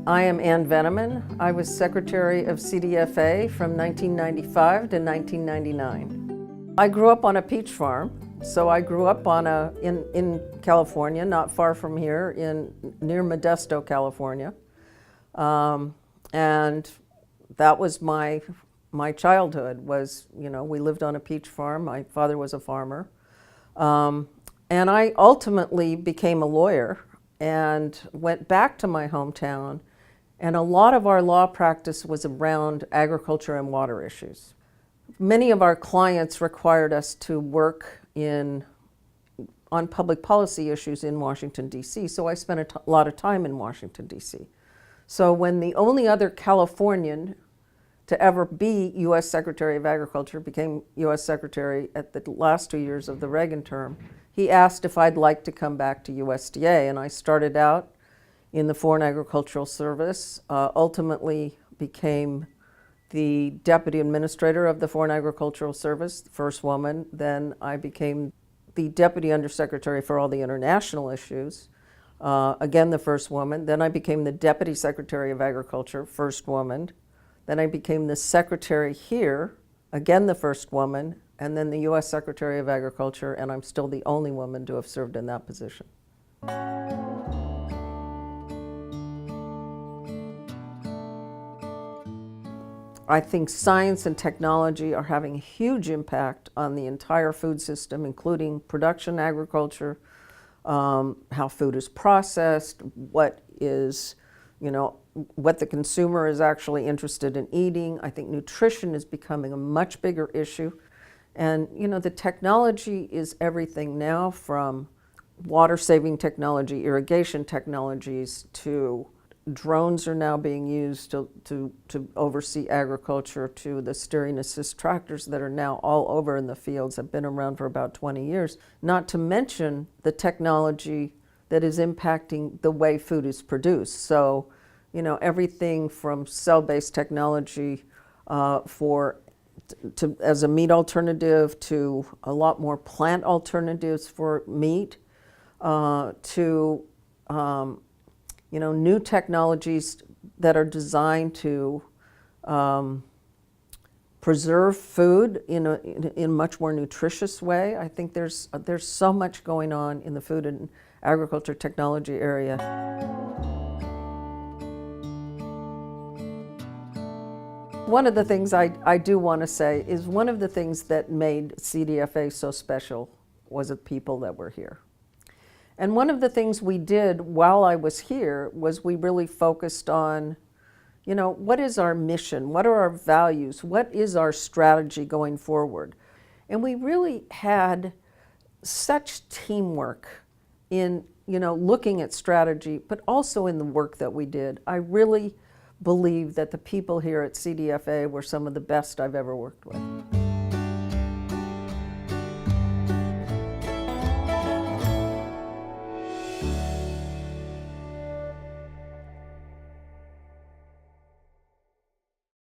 I am Ann Veneman. I was Secretary of CDFA from 1995 to 1999. I grew up on a peach farm, so I grew up on in California, not far from here, near Modesto, California. And that was my childhood. We lived on a peach farm. My father was a farmer. And I ultimately became a lawyer and went back to my hometown, and a lot of our law practice was around agriculture and water issues. Many of our clients required us to work on public policy issues in Washington, D.C., so I spent a lot of time in Washington, D.C. So when the only other Californian to ever be U.S. Secretary of Agriculture became U.S. Secretary at the last 2 years of the Reagan term, he asked if I'd like to come back to USDA, and I started out in the Foreign Agricultural Service, ultimately became the Deputy Administrator of the Foreign Agricultural Service, the first woman. Then I became the Deputy Undersecretary for all the international issues, again the first woman. Then I became the Deputy Secretary of Agriculture, first woman. Then I became the Secretary here, again the first woman, and then the U.S. Secretary of Agriculture, and I'm still the only woman to have served in that position. I think science and technology are having a huge impact on the entire food system, including production agriculture, how food is processed, what the consumer is actually interested in eating. I think nutrition is becoming a much bigger issue. And the technology is everything now, from water-saving technology, irrigation technologies, to drones are now being used to oversee agriculture, to the steering assist tractors that are now all over in the fields, have been around for about 20 years. Not to mention the technology that is impacting the way food is produced. So, everything from cell-based technology as a meat alternative, to a lot more plant alternatives for meat, to new technologies that are designed to preserve food in a much more nutritious way. I think there's so much going on in the food and agriculture technology area. One of the things I do want to say is one of the things that made CDFA so special was the people that were here. And one of the things we did while I was here was we really focused on, what is our mission? What are our values? What is our strategy going forward? And we really had such teamwork in, looking at strategy, but also in the work that we did. I really believe that the people here at CDFA were some of the best I've ever worked with.